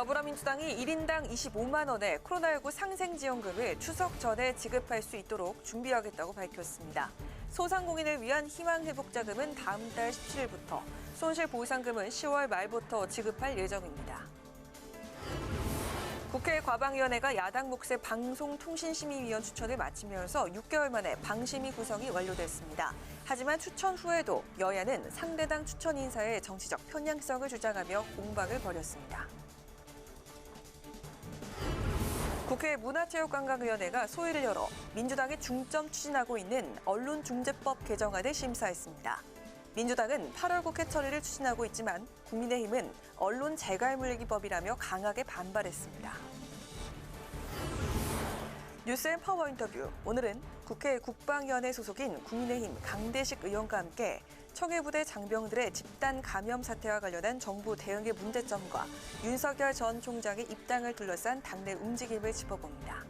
더불어민주당이 1인당 25만 원의 코로나19 상생지원금을 추석 전에 지급할 수 있도록 준비하겠다고 밝혔습니다. 소상공인을 위한 희망회복자금은 다음 달 17일부터, 손실보상금은 10월 말부터 지급할 예정입니다. 국회 과방위원회가 야당 몫의 방송통신심의위원 추천을 마치면서 6개월 만에 방심위 구성이 완료됐습니다. 하지만 추천 후에도 여야는 상대당 추천 인사의 정치적 편향성을 주장하며 공방을 벌였습니다. 국회 문화체육관광위원회가 소위를 열어 민주당이 중점 추진하고 있는 언론중재법 개정안을 심사했습니다. 민주당은 8월 국회 처리를 추진하고 있지만 국민의힘은 언론 재갈물리기법이라며 강하게 반발했습니다. 뉴스앤 파워 인터뷰. 오늘은 국회 국방위원회 소속인 국민의힘 강대식 의원과 함께 청해부대 장병들의 집단 감염 사태와 관련한 정부 대응의 문제점과 윤석열 전 총장의 입당을 둘러싼 당내 움직임을 짚어봅니다.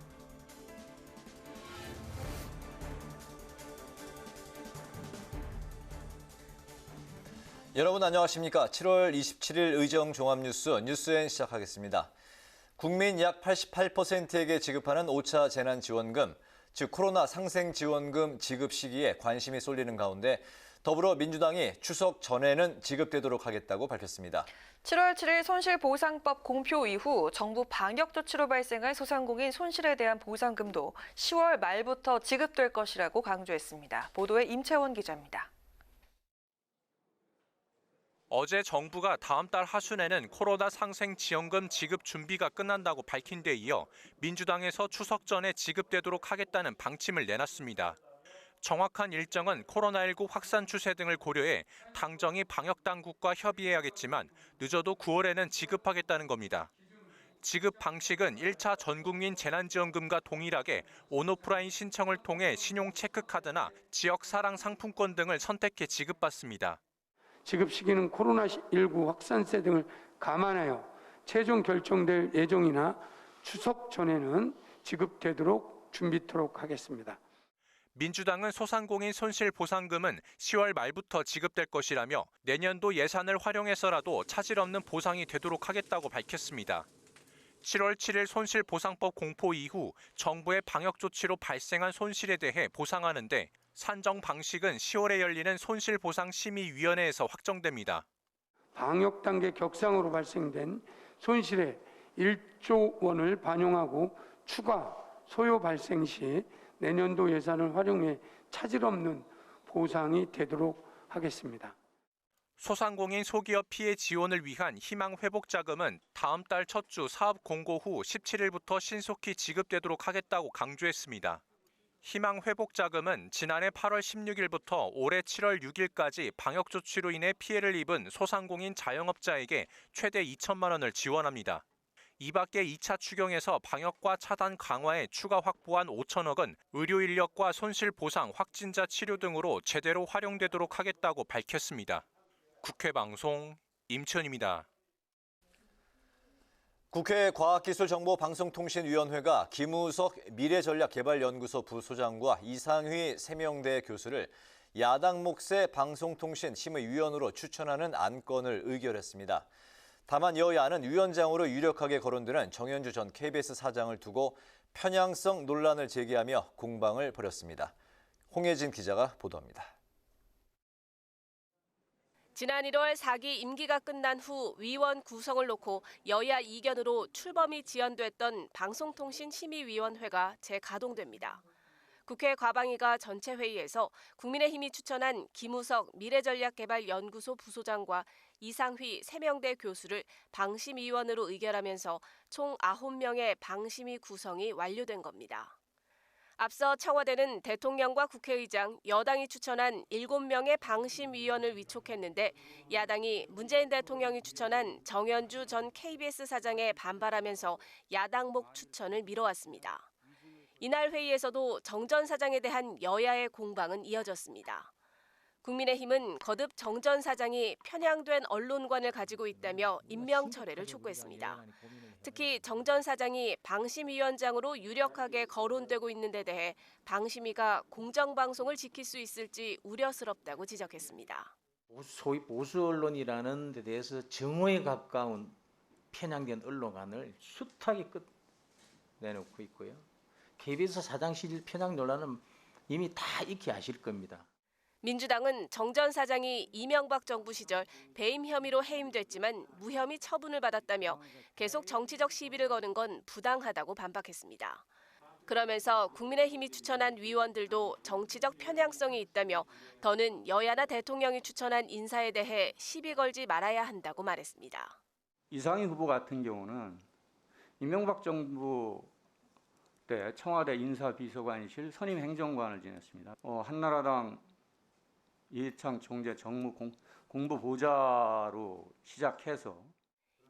여러분 안녕하십니까? 7월 27일 의정 종합뉴스 뉴스엔 시작하겠습니다. 국민 약 88%에게 지급하는 5차 재난지원금, 즉 코로나 상생지원금 지급 시기에 관심이 쏠리는 가운데 더불어민주당이 추석 전에는 지급되도록 하겠다고 밝혔습니다. 7월 7일 손실보상법 공표 이후 정부 방역조치로 발생한 소상공인 손실에 대한 보상금도 10월 말부터 지급될 것이라고 강조했습니다. 보도에 임채원 기자입니다. 어제 정부가 다음 달 하순에는 코로나 상생지원금 지급 준비가 끝난다고 밝힌 데 이어 민주당에서 추석 전에 지급되도록 하겠다는 방침을 내놨습니다. 정확한 일정은 코로나19 확산 추세 등을 고려해 당정이 방역당국과 협의해야겠지만 늦어도 9월에는 지급하겠다는 겁니다. 지급 방식은 1차 전국민 재난지원금과 동일하게 온오프라인 신청을 통해 신용 체크카드나 지역 사랑 상품권 등을 선택해 지급받습니다. 지급 시기는 코로나19 확산세 등을 감안하여 최종 결정될 예정이나 추석 전에는 지급되도록 준비토록 하겠습니다. 민주당은 소상공인 손실보상금은 10월 말부터 지급될 것이라며 내년도 예산을 활용해서라도 차질 없는 보상이 되도록 하겠다고 밝혔습니다. 7월 7일 손실보상법 공포 이후 정부의 방역조치로 발생한 손실에 대해 보상하는데 산정 방식은 10월에 열리는 손실보상심의위원회에서 확정됩니다. 방역 단계 격상으로 발생된 손실에 1조 원을 반영하고 추가 소요 발생 시 내년도 예산을 활용해 차질 없는 보상이 되도록 하겠습니다. 소상공인 소기업 피해 지원을 위한 희망회복자금은 다음 달 첫 주 사업 공고 후 17일부터 신속히 지급되도록 하겠다고 강조했습니다. 희망회복자금은 지난해 8월 16일부터 올해 7월 6일까지 방역조치로 인해 피해를 입은 소상공인 자영업자에게 최대 2천만 원을 지원합니다. 이 밖에 2차 추경에서 방역과 차단 강화에 추가 확보한 5천억은 의료 인력과 손실보상, 확진자 치료 등으로 제대로 활용되도록 하겠다고 밝혔습니다. 국회 방송 임천입니다. 국회 과학기술정보방송통신위원회가 김우석 미래전략개발연구소 부소장과 이상휘 세명대 교수를 야당 몫의 방송통신심의위원으로 추천하는 안건을 의결했습니다. 다만 여야는 위원장으로 유력하게 거론되는 정현주 전 KBS 사장을 두고 편향성 논란을 제기하며 공방을 벌였습니다. 홍혜진 기자가 보도합니다. 지난 1월 4기 임기가 끝난 후 위원 구성을 놓고 여야 이견으로 출범이 지연됐던 방송통신심의위원회가 재가동됩니다. 국회 과방위가 전체 회의에서 국민의힘이 추천한 김우석 미래전략개발연구소 부소장과 이상휘 세명대 교수를 방심위원으로 의결하면서 총 9명의 방심위 구성이 완료된 겁니다. 앞서 청와대는 대통령과 국회의장, 여당이 추천한 7명의 방심위원을 위촉했는데 야당이 문재인 대통령이 추천한 정현주 전 KBS 사장에 반발하면서 야당 목 추천을 미뤄왔습니다. 이날 회의에서도 정 전 사장에 대한 여야의 공방은 이어졌습니다. 국민의힘은 거듭 정 전 사장이 편향된 언론관을 가지고 있다며 임명 철회를 촉구했습니다. 특히 정 전 사장이 방심위원장으로 유력하게 거론되고 있는 데 대해 방심위가 공정방송을 지킬 수 있을지 우려스럽다고 지적했습니다. 소위 보수 언론이라는 데 대해서 정오에 가까운 편향된 언론관을 숱하게 내놓고 있고요. KBS 사장실 편향 논란은 이미 다 익히 아실 겁니다. 민주당은 정 전 사장이 이명박 정부 시절 배임 혐의로 해임됐지만 무혐의 처분을 받았다며 계속 정치적 시비를 거는 건 부당하다고 반박했습니다. 그러면서 국민의힘이 추천한 위원들도 정치적 편향성이 있다며 더는 여야나 대통령이 추천한 인사에 대해 시비 걸지 말아야 한다고 말했습니다. 이상희 후보 같은 경우는 이명박 정부 때 청와대 인사비서관실 선임 행정관을 지냈습니다. 한나라당 이해창 총재 정무 공보보좌로 시작해서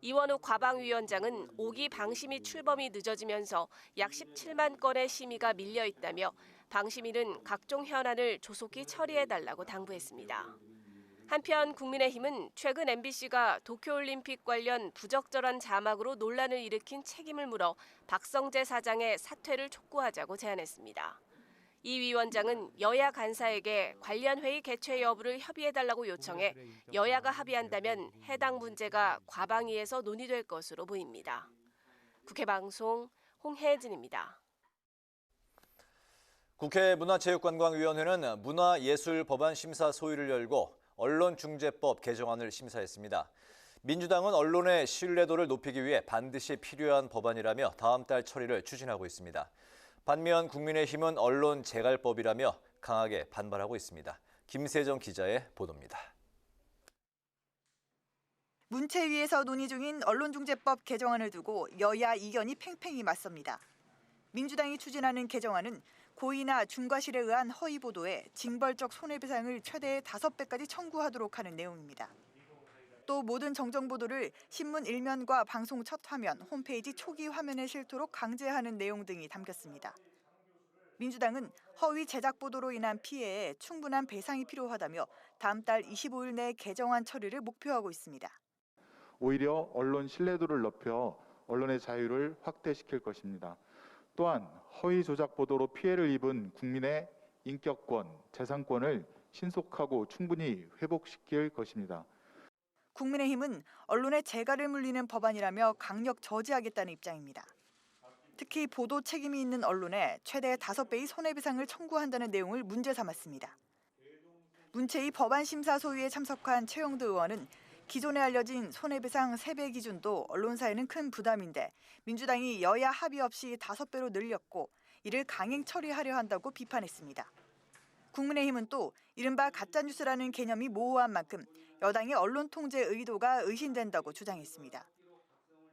이원우 과방위원장은 5기 방심위 출범이 늦어지면서 약 17만 건의 심의가 밀려 있다며 방심위는 각종 현안을 조속히 처리해달라고 당부했습니다. 한편 국민의힘은 최근 MBC가 도쿄올림픽 관련 부적절한 자막으로 논란을 일으킨 책임을 물어 박성재 사장의 사퇴를 촉구하자고 제안했습니다. 이 위원장은 여야 간사에게 관련 회의 개최 여부를 협의해달라고 요청해 여야가 합의한다면 해당 문제가 과방위에서 논의될 것으로 보입니다. 국회방송 홍혜진입니다. 국회 문화체육관광위원회는 문화예술법안 심사 소위를 열고 언론중재법 개정안을 심사했습니다. 민주당은 언론의 신뢰도를 높이기 위해 반드시 필요한 법안이라며 다음 달 처리를 추진하고 있습니다. 반면 국민의힘은 언론재갈법이라며 강하게 반발하고 있습니다. 김세정 기자의 보도입니다. 문체위에서 논의 중인 언론중재법 개정안을 두고 여야 이견이 팽팽히 맞섭니다. 민주당이 추진하는 개정안은 고의나 중과실에 의한 허위 보도에 징벌적 손해배상을 최대 5배까지 청구하도록 하는 내용입니다. 또 모든 정정 보도를 신문 1면과 방송 첫 화면, 홈페이지 초기 화면에 실도록 강제하는 내용 등이 담겼습니다. 민주당은 허위 제작 보도로 인한 피해에 충분한 배상이 필요하다며 다음 달 25일 내 개정안 처리를 목표하고 있습니다. 오히려 언론 신뢰도를 높여 언론의 자유를 확대시킬 것입니다. 또한 허위 조작 보도로 피해를 입은 국민의 인격권, 재산권을 신속하고 충분히 회복시킬 것입니다. 국민의힘은 언론의 재갈을 물리는 법안이라며 강력 저지하겠다는 입장입니다. 특히 보도 책임이 있는 언론에 최대 5배의 손해배상을 청구한다는 내용을 문제 삼았습니다. 문체위 법안 심사 소위에 참석한 최영두 의원은 기존에 알려진 손해배상 3배 기준도 언론사에는 큰 부담인데 민주당이 여야 합의 없이 5배로 늘렸고 이를 강행 처리하려 한다고 비판했습니다. 국민의힘은 또 이른바 가짜뉴스라는 개념이 모호한 만큼 여당의 언론 통제 의도가 의심된다고 주장했습니다.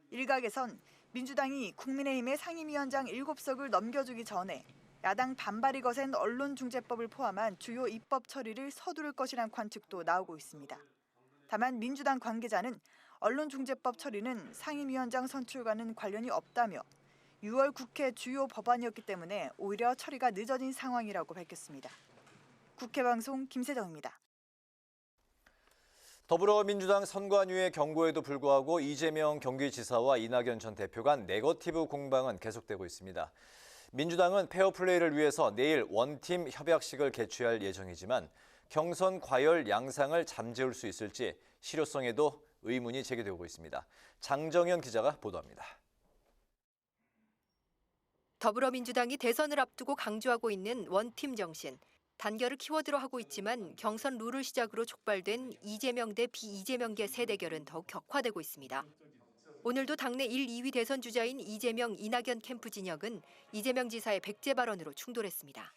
일각에선 민주당이 국민의힘의 상임위원장 7석을 넘겨주기 전에 야당 반발이 거센 언론중재법을 포함한 주요 입법 처리를 서두를 것이란 관측도 나오고 있습니다. 다만 민주당 관계자는 언론중재법 처리는 상임위원장 선출과는 관련이 없다며 6월 국회 주요 법안이었기 때문에 오히려 처리가 늦어진 상황이라고 밝혔습니다. 국회방송 김세정입니다. 더불어민주당 선관위의 경고에도 불구하고 이재명 경기지사와 이낙연 전 대표 간 네거티브 공방은 계속되고 있습니다. 민주당은 페어플레이를 위해서 내일 원팀 협약식을 개최할 예정이지만 경선 과열 양상을 잠재울 수 있을지 실효성에도 의문이 제기되고 있습니다. 장정현 기자가 보도합니다. 더불어민주당이 대선을 앞두고 강조하고 있는 원팀 정신. 단결을 키워드로 하고 있지만 경선 룰을 시작으로 촉발된 이재명 대 비이재명계 세대결은 더욱 격화되고 있습니다. 오늘도 당내 1, 2위 대선 주자인 이재명, 이낙연 캠프 진영은 이재명 지사의 백제 발언으로 충돌했습니다.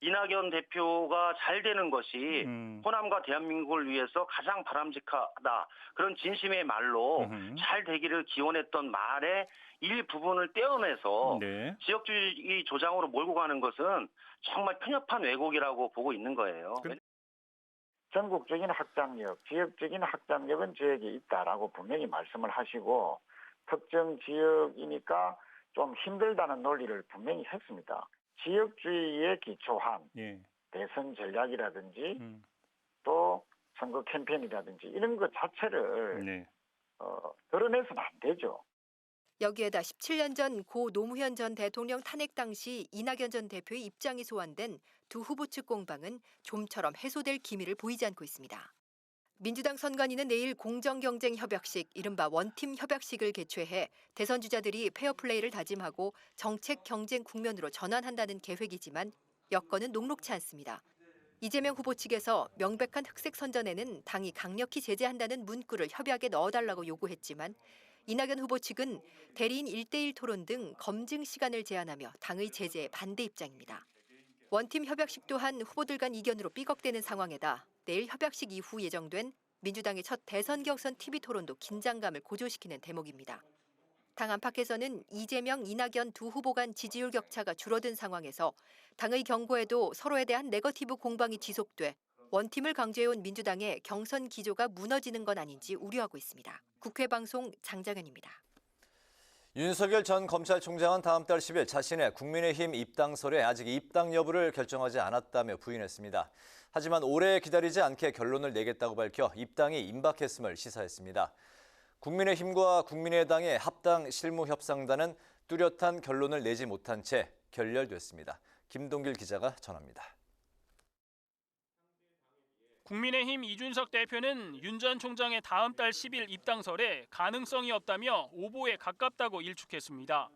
이낙연 대표가 잘 되는 것이 호남과 대한민국을 위해서 가장 바람직하다. 그런 진심의 말로 잘 되기를 기원했던 말의 일부분을 떼어내서 지역주의 조장으로 몰고 가는 것은 정말 편협한 왜곡이라고 보고 있는 거예요. 전국적인 확장력, 지역적인 확장력은 지역에 있다라고 분명히 말씀을 하시고 특정 지역이니까 좀 힘들다는 논리를 분명히 했습니다. 지역주의에 기초한 대선 전략이라든지 또 선거 캠페인이라든지 이런 것 자체를 드러내서는 안 되죠. 여기에다 17년 전 고 노무현 전 대통령 탄핵 당시 이낙연 전 대표의 입장이 소환된 두 후보 측 공방은 좀처럼 해소될 기미를 보이지 않고 있습니다. 민주당 선관위는 내일 공정경쟁협약식, 이른바 원팀 협약식을 개최해 대선 주자들이 페어플레이를 다짐하고 정책 경쟁 국면으로 전환한다는 계획이지만 여건은 녹록치 않습니다. 이재명 후보 측에서 명백한 흑색 선전에는 당이 강력히 제재한다는 문구를 협약에 넣어달라고 요구했지만 이낙연 후보 측은 대리인 1대1 토론 등 검증 시간을 제한하며 당의 제재에 반대 입장입니다. 원팀 협약식 또한 후보들 간 이견으로 삐걱대는 상황에다 내일 협약식 이후 예정된 민주당의 첫 대선 경선 TV 토론도 긴장감을 고조시키는 대목입니다. 당 안팎에서는 이재명, 이낙연 두 후보 간 지지율 격차가 줄어든 상황에서 당의 경고에도 서로에 대한 네거티브 공방이 지속돼 원팀을 강조해온 민주당의 경선 기조가 무너지는 건 아닌지 우려하고 있습니다. 국회 방송 장정현입니다. 윤석열 전 검찰총장은 다음 달 10일 자신의 국민의힘 입당설에 아직 입당 여부를 결정하지 않았다며 부인했습니다. 하지만 오래 기다리지 않게 결론을 내겠다고 밝혀 입당이 임박했음을 시사했습니다. 국민의힘과 국민의당의 합당 실무협상단은 뚜렷한 결론을 내지 못한 채 결렬됐습니다. 김동길 기자가 전합니다. 국민의힘 이준석 대표는 윤 전 총장의 다음 달 10일 입당설에 가능성이 없다며 오보에 가깝다고 일축했습니다.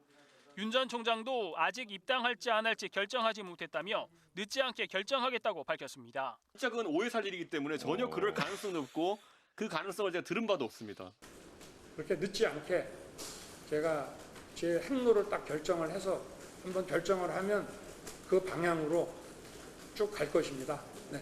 윤 전 총장도 아직 입당할지 안 할지 결정하지 못했다며 늦지 않게 결정하겠다고 밝혔습니다. 진짜 그건 오해 살 일이기 때문에 전혀 그럴 가능성도 없고 그 가능성을 제가 들은 바도 없습니다. 그렇게 늦지 않게 제가 제 행로를 딱 결정을 해서 한번 결정을 하면 그 방향으로 쭉 갈 것입니다. 네.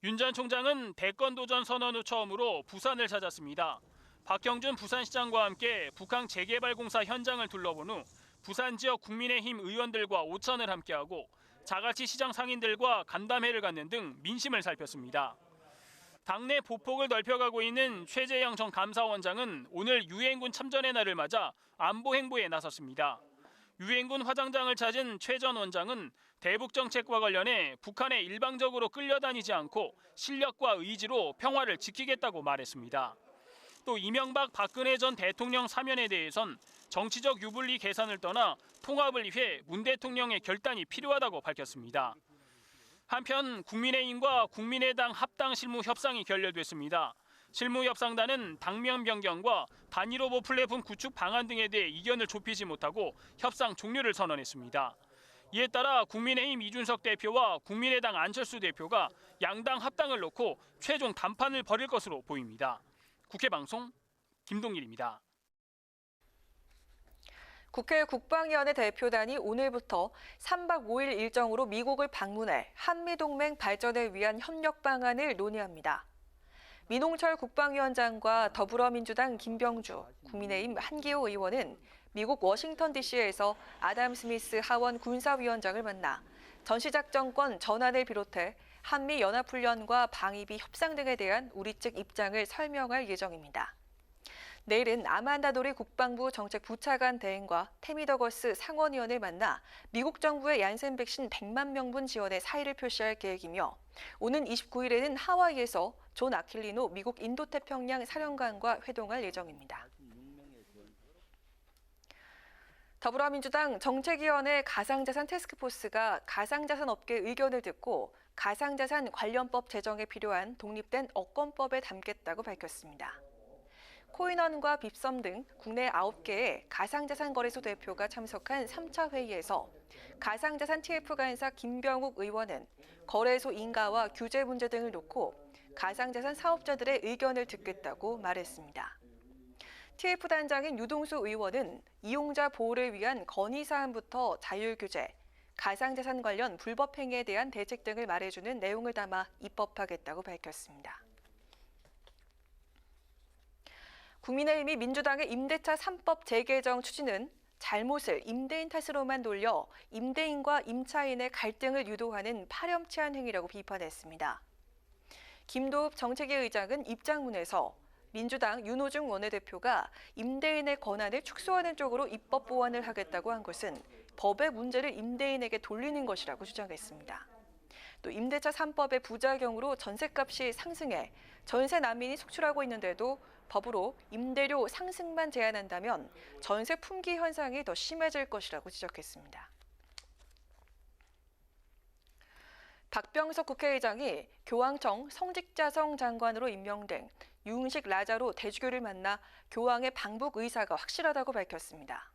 윤 전 총장은 대권 도전 선언 후 처음으로 부산을 찾았습니다. 박형준 부산시장과 함께 북한 재개발공사 현장을 둘러본 후 부산 지역 국민의힘 의원들과 오찬을 함께하고 자갈치 시장 상인들과 간담회를 갖는 등 민심을 살폈습니다. 당내 보폭을 넓혀가고 있는 최재형 전 감사원장은 오늘 유엔군 참전의 날을 맞아 안보 행보에 나섰습니다. 유엔군 화장장을 찾은 최 전 원장은 대북 정책과 관련해 북한에 일방적으로 끌려다니지 않고 실력과 의지로 평화를 지키겠다고 말했습니다. 또 이명박 박근혜 전 대통령 사면에 대해선 정치적 유불리 계산을 떠나 통합을 위해 문 대통령의 결단이 필요하다고 밝혔습니다. 한편 국민의힘과 국민의당 합당 실무 협상이 결렬됐습니다. 실무 협상단은 당명 변경과 단일 후보 플랫폼 구축 방안 등에 대해 의견을 좁히지 못하고 협상 종료를 선언했습니다. 이에 따라 국민의힘 이준석 대표와 국민의당 안철수 대표가 양당 합당을 놓고 최종 담판을 벌일 것으로 보입니다. 국회 방송 김동길입니다. 국회 국방위원회 대표단이 오늘부터 3박 5일 일정으로 미국을 방문해 한미동맹 발전을 위한 협력 방안을 논의합니다. 민홍철 국방위원장과 더불어민주당 김병주, 국민의힘 한기호 의원은 미국 워싱턴 DC에서 아담 스미스 하원 군사위원장을 만나 전시작전권 전환을 비롯해 한미연합훈련과 방위비 협상 등에 대한 우리 측 입장을 설명할 예정입니다. 내일은 아만다 도리 국방부 정책부차관 대행과 태미 더거스 상원의원을 만나 미국 정부의 얀센 백신 100만 명분 지원에 사의를 표시할 계획이며 오는 29일에는 하와이에서 존 아킬리노 미국 인도태평양 사령관과 회동할 예정입니다. 더불어민주당 정책위원회 가상자산 태스크포스가 가상자산 업계 의견을 듣고 가상자산 관련법 제정에 필요한 독립된 업권법에 담겠다고 밝혔습니다. 코인원과 빕섬 등 국내 9개의 가상자산 거래소 대표가 참석한 3차 회의에서 가상자산 TF 간사 김병욱 의원은 거래소 인가와 규제 문제 등을 놓고 가상자산 사업자들의 의견을 듣겠다고 말했습니다. TF 단장인 유동수 의원은 이용자 보호를 위한 건의사항부터 자율규제, 가상자산 관련 불법 행위에 대한 대책 등을 말해주는 내용을 담아 입법하겠다고 밝혔습니다. 국민의힘이 민주당의 임대차 3법 재개정 추진은 잘못을 임대인 탓으로만 돌려 임대인과 임차인의 갈등을 유도하는 파렴치한 행위라고 비판했습니다. 김도읍 정책위 의장은 입장문에서 민주당 윤호중 원내대표가 임대인의 권한을 축소하는 쪽으로 입법 보완을 하겠다고 한 것은 법의 문제를 임대인에게 돌리는 것이라고 주장했습니다. 또 임대차 3법의 부작용으로 전셋값이 상승해 전세 난민이 속출하고 있는데도 법으로 임대료 상승만 제한한다면 전세 품귀 현상이 더 심해질 것이라고 지적했습니다. 박병석 국회의장이 교황청 성직자성 장관으로 임명된 유흥식 라자로 대주교를 만나 교황의 방북 의사가 확실하다고 밝혔습니다.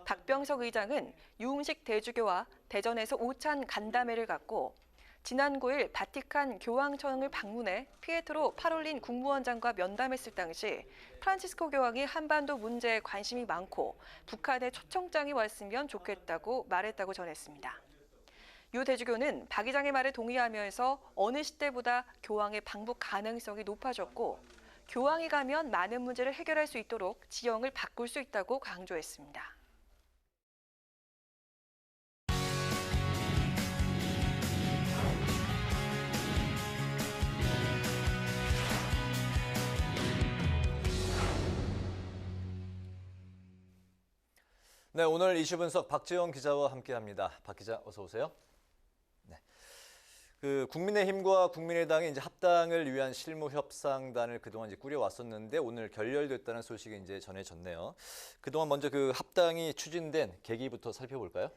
박병석 의장은 유흥식 대주교와 대전에서 오찬 간담회를 갖고 지난 9일 바티칸 교황청을 방문해 피에트로 파롤린 국무원장과 면담했을 당시 프란치스코 교황이 한반도 문제에 관심이 많고 북한에 초청장이 왔으면 좋겠다고 말했다고 전했습니다. 유 대주교는 박 의장의 말에 동의하면서 어느 시대보다 교황의 방북 가능성이 높아졌고 교황이 가면 많은 문제를 해결할 수 있도록 지형을 바꿀 수 있다고 강조했습니다. 네, 오늘 이슈 분석 박지영 기자와 함께합니다. 박 기자, 어서 오세요. 네, 국민의힘과 국민의당이 이제 합당을 위한 실무 협상단을 그동안 이제 꾸려왔었는데 오늘 결렬됐다는 소식이 이제 전해졌네요. 그동안 먼저 합당이 추진된 계기부터 살펴볼까요?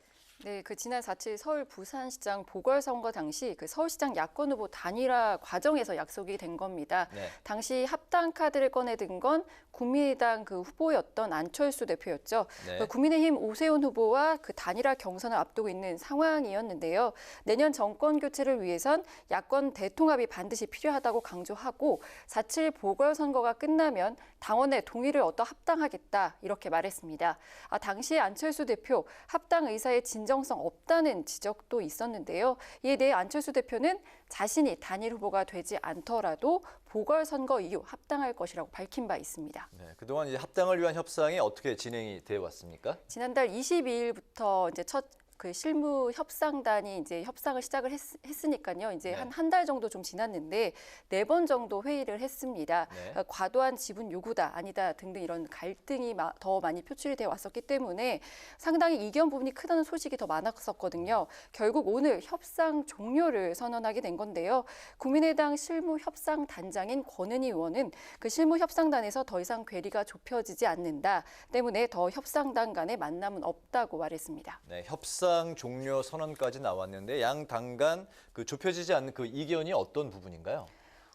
네, 지난 4.7 서울 부산시장 보궐선거 당시 서울시장 야권 후보 단일화 과정에서 약속이 된 겁니다. 네. 당시 합당 카드를 꺼내든 건 국민의당 후보였던 안철수 대표였죠. 네. 국민의힘 오세훈 후보와 단일화 경선을 앞두고 있는 상황이었는데요. 내년 정권 교체를 위해선 야권 대통합이 반드시 필요하다고 강조하고 4.7 보궐선거가 끝나면 당원의 동의를 얻어 합당하겠다 이렇게 말했습니다. 당시 안철수 대표 합당 의사의 진정성 없다는 지적도 있었는데요. 이에 대해 안철수 대표는 자신이 단일 후보가 되지 않더라도 보궐선거 이후 합당할 것이라고 밝힌 바 있습니다. 네, 그동안 이제 합당을 위한 협상이 어떻게 진행이 되어 왔습니까? 지난달 22일부터 이제 첫 실무 협상단이 이제 협상을 시작을 했으니까요. 이제 네. 한 달 정도 좀 지났는데 4번 정도 회의를 했습니다. 네. 과도한 지분 요구다 아니다 등등 이런 갈등이 더 많이 표출이 되어 왔었기 때문에 상당히 이견 부분이 크다는 소식이 더 많았었거든요. 결국 오늘 협상 종료를 선언하게 된 건데요. 국민의당 실무 협상 단장인 권은희 의원은 실무 협상단에서 더 이상 괴리가 좁혀지지 않는다 때문에 더 협상단 간의 만남은 없다고 말했습니다. 네, 협상 종료 선언까지 나왔는데 양 당 간 좁혀지지 않는 이견이 어떤 부분인가요?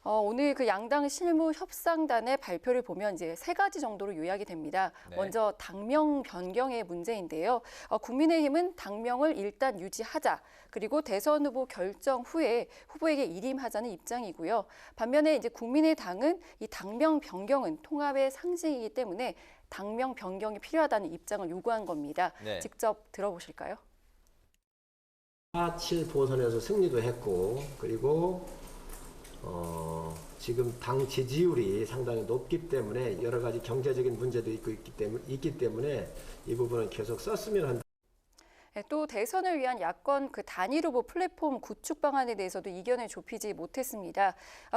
오늘 양당 실무 협상단의 발표를 보면 이제 3가지 정도로 요약이 됩니다. 네. 먼저 당명 변경의 문제인데요. 국민의힘은 당명을 일단 유지하자. 그리고 대선 후보 결정 후에 후보에게 일임하자는 입장이고요. 반면에 이제 국민의당은 이 당명 변경은 통합의 상징이기 때문에 당명 변경이 필요하다는 입장을 요구한 겁니다. 네. 직접 들어보실까요? 4.7 보선에서 승리도 했고 그리고 지금 당 지지율이 상당히 높기 때문에 여러 가지 경제적인 문제도 있기 때문에 이 부분은 계속 썼으면 한다. 또 대선을 위한 야권 단일 후보 플랫폼 구축 방안에 대해서도 이견을 좁히지 못했습니다.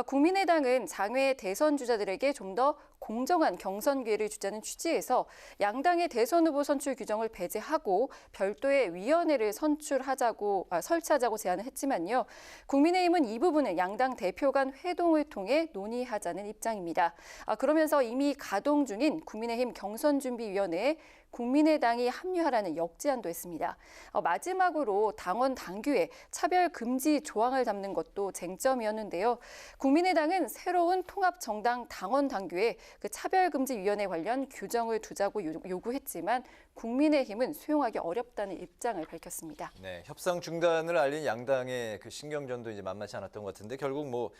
국민의당은 장외 대선 주자들에게 좀 더 공정한 경선 기회를 주자는 취지에서 양당의 대선 후보 선출 규정을 배제하고 별도의 위원회를 설치하자고 제안을 했지만요. 국민의힘은 이 부분을 양당 대표 간 회동을 통해 논의하자는 입장입니다. 그러면서 이미 가동 중인 국민의힘 경선준비위원회에 국민의당이 합류하라는 역제안도 했습니다. 마지막으로 당원 당규에 차별 금지 조항을 담는 것도 쟁점이었는데요. 국민의당은 새로운 통합정당 당원 당규에 차별금지위원회 관련 규정을 두자고 요구했지만 국민의힘은 수용하기 어렵다는 입장을 밝혔습니다. 네, 협상 중단을 알린 양당의 신경전도 이제 만만치 않았던 것 같은데 결국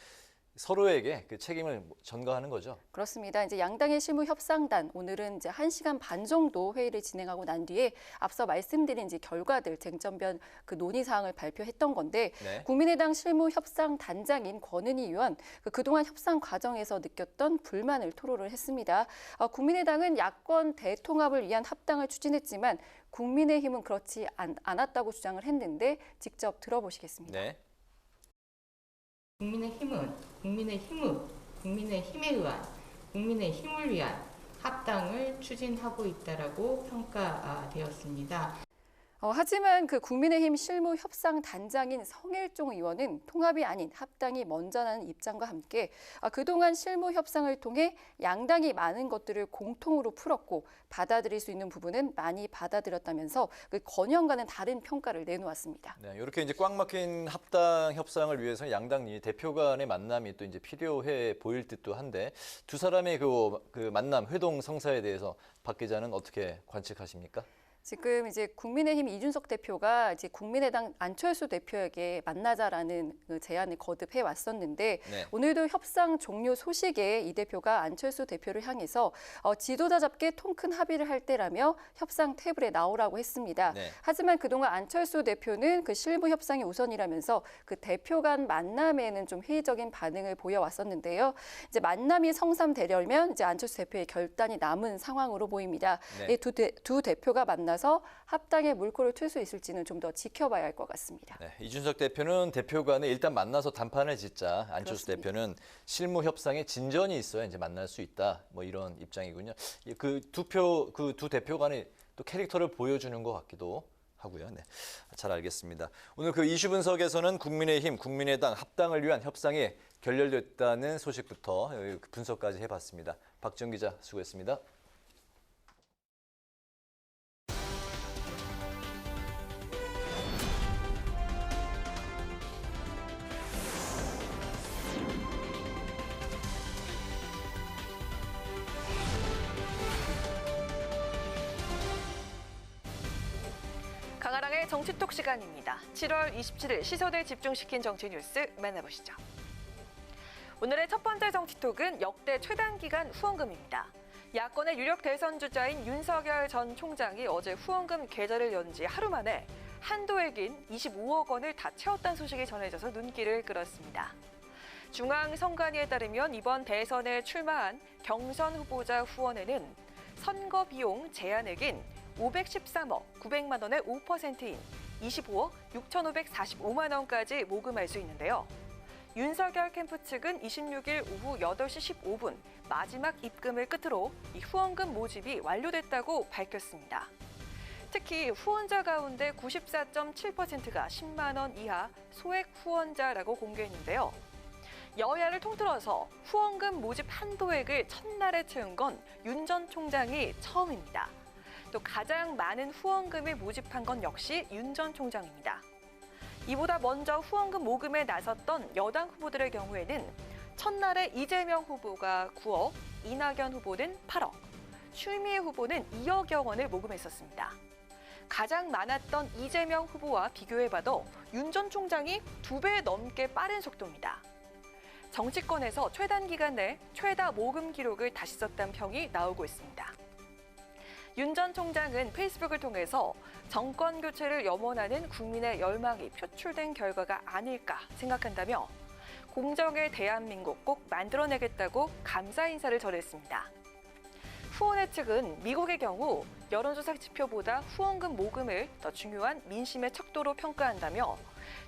서로에게 책임을 전가하는 거죠. 그렇습니다. 이제 양당의 실무 협상단 오늘은 이제 1시간 반 정도 회의를 진행하고 난 뒤에 앞서 말씀드린 이제 결과들 쟁점변 논의 사항을 발표했던 건데 네. 국민의당 실무 협상 단장인 권은희 의원 그동안 협상 과정에서 느꼈던 불만을 토로를 했습니다. 국민의당은 야권 대통합을 위한 합당을 추진했지만 국민의힘은 그렇지 않았다고 주장을 했는데 직접 들어보시겠습니다. 네. 국민의힘은 국민의힘에 의한 국민의힘을 위한 합당을 추진하고 있다라고 평가되었습니다. 하지만 그 국민의힘 실무협상단장인 성일종 의원은 통합이 아닌 합당이 먼저라는 입장과 함께 그동안 실무협상을 통해 양당이 많은 것들을 공통으로 풀었고 받아들일 수 있는 부분은 많이 받아들였다면서 그 건영과는 다른 평가를 내놓았습니다. 네, 이렇게 이제 꽉 막힌 합당 협상을 위해서 양당 대표 간의 만남이 또 이제 필요해 보일 듯도 한데 두 사람의 그 만남 회동 성사에 대해서 박 기자는 어떻게 관측하십니까? 지금 이제 국민의힘 이준석 대표가 이제 국민의당 안철수 대표에게 만나자라는 그 제안을 거듭해 왔었는데 네. 오늘도 협상 종료 소식에 이 대표가 안철수 대표를 향해서 지도자답게 통큰 합의를 할 때라며 협상 테이블에 나오라고 했습니다. 네. 하지만 그동안 안철수 대표는 그 실무 협상이 우선이라면서 그 대표 간 만남에는 좀 회의적인 반응을 보여왔었는데요. 이제 만남이 성사되려면 이제 안철수 대표의 결단이 남은 상황으로 보입니다. 네. 이 두 대표가 만나서 합당의 물꼬를 틀 수 있을지는 좀 더 지켜봐야 할 것 같습니다. 네, 이준석 대표는 대표 간에 일단 만나서 단판을 짓자. 안철수 그렇습니다. 대표는 실무 협상에 진전이 있어야 이제 만날 수 있다. 뭐 이런 입장이군요. 그 두 대표 간에 또 캐릭터를 보여주는 것 같기도 하고요. 네, 잘 알겠습니다. 오늘 그 이슈 분석에서는 국민의힘, 국민의당 합당을 위한 협상이 결렬됐다는 소식부터 분석까지 해봤습니다. 박지영 기자 수고했습니다. 강아랑의 정치톡 시간입니다. 7월 27일 시선을 집중시킨 정치 뉴스 만나보시죠. 오늘의 첫 번째 정치톡은 역대 최단기간 후원금입니다. 야권의 유력 대선 주자인 윤석열 전 총장이 어제 후원금 계좌를 연 지 하루 만에 한도액인 25억 원을 다 채웠다는 소식이 전해져서 눈길을 끌었습니다. 중앙선관위에 따르면 이번 대선에 출마한 경선 후보자 후원에는 선거 비용 제한액인 513억 900만 원의 5%인 25억 6,545만 원까지 모금할 수 있는데요. 윤석열 캠프 측은 26일 오후 8시 15분 마지막 입금을 끝으로 이 후원금 모집이 완료됐다고 밝혔습니다. 특히 후원자 가운데 94.7%가 10만 원 이하 소액 후원자라고 공개했는데요. 여야를 통틀어서 후원금 모집 한도액을 첫날에 채운 건 윤 전 총장이 처음입니다. 또 가장 많은 후원금을 모집한 건 역시 윤 전 총장입니다. 이보다 먼저 후원금 모금에 나섰던 여당 후보들의 경우에는 첫날에 이재명 후보가 9억, 이낙연 후보는 8억, 추미애 후보는 2억여 원을 모금했었습니다. 가장 많았던 이재명 후보와 비교해봐도 윤 전 총장이 2배 넘게 빠른 속도입니다. 정치권에서 최단 기간 내 최다 모금 기록을 다시 썼다는 평이 나오고 있습니다. 윤 전 총장은 페이스북을 통해서 정권 교체를 염원하는 국민의 열망이 표출된 결과가 아닐까 생각한다며 공정의 대한민국 꼭 만들어내겠다고 감사 인사를 전했습니다. 후원회 측은 미국의 경우 여론조사 지표보다 후원금 모금을 더 중요한 민심의 척도로 평가한다며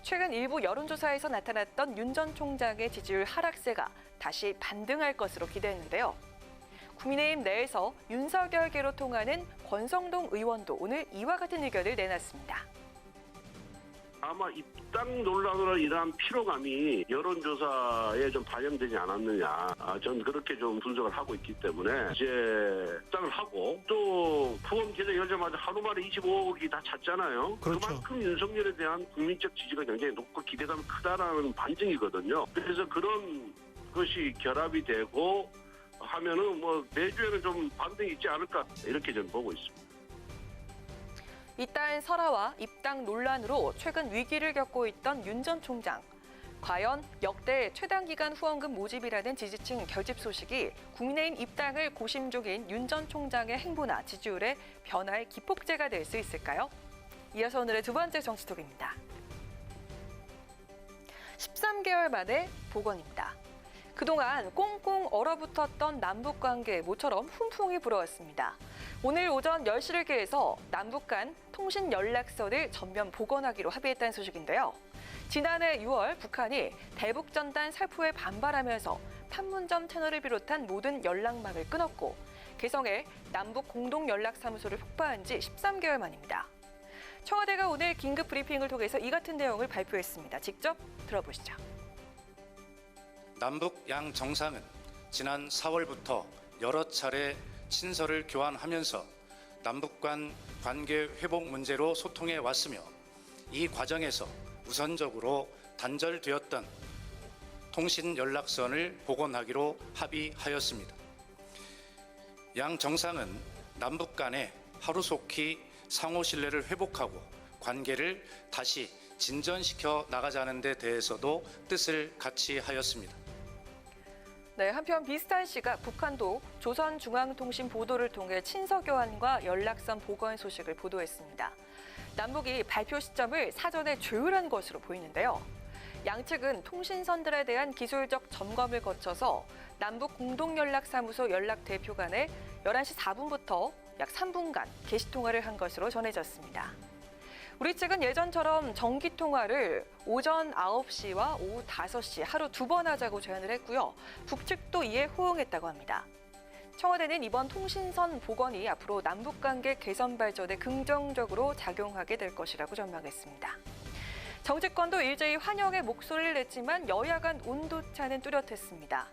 최근 일부 여론조사에서 나타났던 윤 전 총장의 지지율 하락세가 다시 반등할 것으로 기대했는데요. 국민의힘 내에서 윤석열계로 통하는 권성동 의원도 오늘 이와 같은 의견을 내놨습니다. 아마 입당 논란으로 인한 피로감이 여론조사에 좀 반영되지 않았느냐. 저는 그렇게 좀 분석을 하고 있기 때문에 이제 입당을 하고 또 후원 계좌 열자마자 하루 만에 25억이 다 찼잖아요. 그렇죠. 그만큼 윤석열에 대한 국민적 지지가 굉장히 높고 기대감이 크다라는 반증이거든요. 그래서 그런 것이 결합이 되고 하면은 뭐 내주에는 좀 반등이 있지 않을까 이렇게 저는 보고 있습니다. 이따인 설화와 입당 논란으로 최근 위기를 겪고 있던 윤 전 총장. 과연 역대 최단 기간 후원금 모집이라는 지지층 결집 소식이 국민의힘 입당을 고심 중인 윤 전 총장의 행보나 지지율에 변화의 기폭제가 될 수 있을까요? 이어서 오늘의 두 번째 정치톡입니다. 13개월 만에 복원입니다. 그동안 꽁꽁 얼어붙었던 남북관계 모처럼 훈풍이 불어왔습니다. 오늘 오전 10시를 기해서 남북 간 통신 연락선을 전면 복원하기로 합의했다는 소식인데요. 지난해 6월 북한이 대북전단 살포에 반발하면서 판문점 터널을 비롯한 모든 연락망을 끊었고 개성에 남북 공동연락사무소를 폭파한 지 13개월 만입니다. 청와대가 오늘 긴급 브리핑을 통해서 이 같은 내용을 발표했습니다. 직접 들어보시죠. 남북 양 정상은 지난 4월부터 여러 차례 친서를 교환하면서 남북 간 관계 회복 문제로 소통해 왔으며 이 과정에서 우선적으로 단절되었던 통신 연락선을 복원하기로 합의하였습니다. 양 정상은 남북 간에 하루속히 상호 신뢰를 회복하고 관계를 다시 진전시켜 나가자는 데 대해서도 뜻을 같이 하였습니다. 네, 한편 비슷한 시각 북한도 조선중앙통신 보도를 통해 친서 교환과 연락선 복원 소식을 보도했습니다. 남북이 발표 시점을 사전에 조율한 것으로 보이는데요. 양측은 통신선들에 대한 기술적 점검을 거쳐서 남북 공동연락사무소 연락대표 간에 11시 4분부터 약 3분간 게시통화를 한 것으로 전해졌습니다. 우리 측은 예전처럼 정기통화를 오전 9시와 오후 5시 하루 2번 하자고 제안을 했고요. 북측도 이에 호응했다고 합니다. 청와대는 이번 통신선 복원이 앞으로 남북관계 개선 발전에 긍정적으로 작용하게 될 것이라고 전망했습니다. 정치권도 일제히 환영의 목소리를 냈지만 여야 간 온도차는 뚜렷했습니다.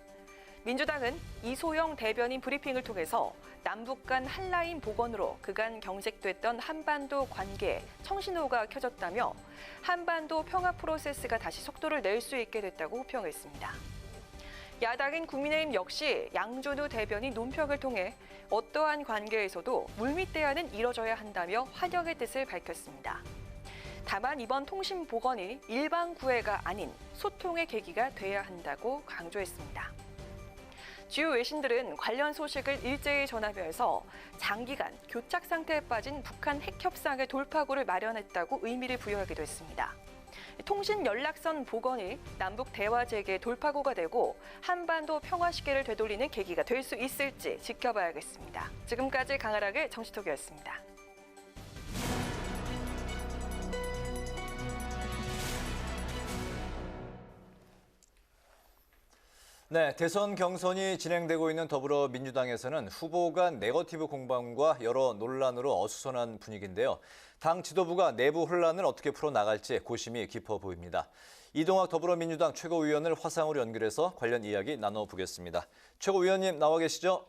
민주당은 이소영 대변인 브리핑을 통해서 남북 간 한라인 복원으로 그간 경색됐던 한반도 관계에 청신호가 켜졌다며 한반도 평화 프로세스가 다시 속도를 낼 수 있게 됐다고 호평했습니다. 야당인 국민의힘 역시 양준우 대변인 논평을 통해 어떠한 관계에서도 물밑 대화는 이뤄져야 한다며 환영의 뜻을 밝혔습니다. 다만 이번 통신 복원이 일방 구애가 아닌 소통의 계기가 돼야 한다고 강조했습니다. 주요 외신들은 관련 소식을 일제히 전하면서 장기간 교착 상태에 빠진 북한 핵 협상의 돌파구를 마련했다고 의미를 부여하기도 했습니다. 통신 연락선 복원이 남북 대화 재개의 돌파구가 되고 한반도 평화 시계를 되돌리는 계기가 될 수 있을지 지켜봐야겠습니다. 지금까지 강아락의 정치톡이었습니다. 네, 대선 경선이 진행되고 있는 더불어민주당에서는 후보 간 네거티브 공방과 여러 논란으로 어수선한 분위기인데요. 당 지도부가 내부 혼란을 어떻게 풀어나갈지 고심이 깊어 보입니다. 이동학 더불어민주당 최고위원을 화상으로 연결해서 관련 이야기 나눠보겠습니다. 최고위원님 나와 계시죠?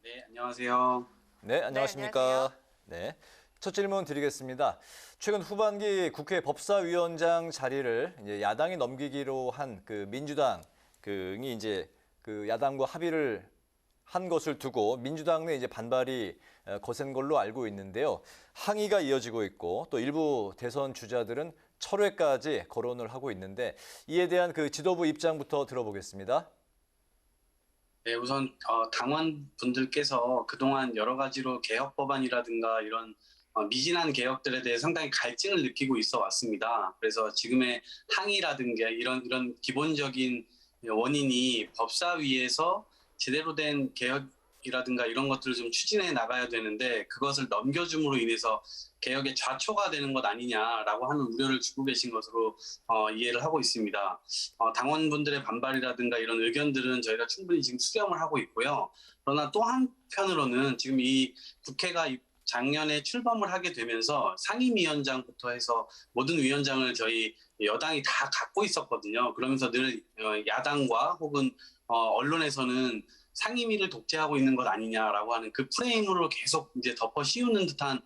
네, 안녕하세요. 네, 안녕하십니까? 네, 첫 질문 드리겠습니다. 최근 후반기 국회 법사위원장 자리를 이제 야당이 넘기기로 한 그 민주당 이 이제 그 야당과 합의를 한 것을 두고 민주당 내 이제 반발이 거센 걸로 알고 있는데요. 항의가 이어지고 있고 또 일부 대선 주자들은 철회까지 거론을 하고 있는데 이에 대한 그 지도부 입장부터 들어보겠습니다. 네, 우선 당원분들께서 그동안 여러 가지로 개혁 법안이라든가 이런 미진한 개혁들에 대해 상당히 갈증을 느끼고 있어 왔습니다. 그래서 지금의 항의라든가 이런 기본적인 원인이 법사위에서 제대로 된 개혁이라든가 이런 것들을 좀 추진해 나가야 되는데 그것을 넘겨줌으로 인해서 개혁의 좌초가 되는 것 아니냐라고 하는 우려를 주고 계신 것으로 이해를 하고 있습니다. 당원분들의 반발이라든가 이런 의견들은 저희가 충분히 지금 수렴을 하고 있고요. 그러나 또 한편으로는 지금 이 국회가 작년에 출범을 하게 되면서 상임위원장부터 해서 모든 위원장을 저희 여당이 다 갖고 있었거든요. 그러면서 늘 야당과 혹은 언론에서는 상임위를 독재하고 있는 것 아니냐라고 하는 그 프레임으로 계속 이제 덮어 씌우는 듯한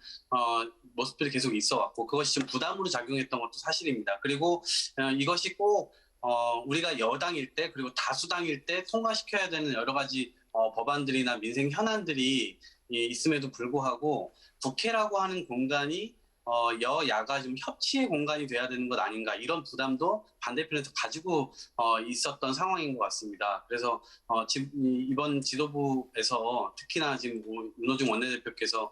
모습들이 계속 있어 왔고 그것이 좀 부담으로 작용했던 것도 사실입니다. 그리고 이것이 꼭 우리가 여당일 때 그리고 다수당일 때 통과시켜야 되는 여러 가지 법안들이나 민생 현안들이 있음에도 불구하고 국회라고 하는 공간이 여야가 좀 협치의 공간이 돼야 되는 것 아닌가 이런 부담도 반대편에서 가지고 있었던 상황인 것 같습니다. 그래서 이번 지도부에서 특히나 지금 윤호중 원내대표께서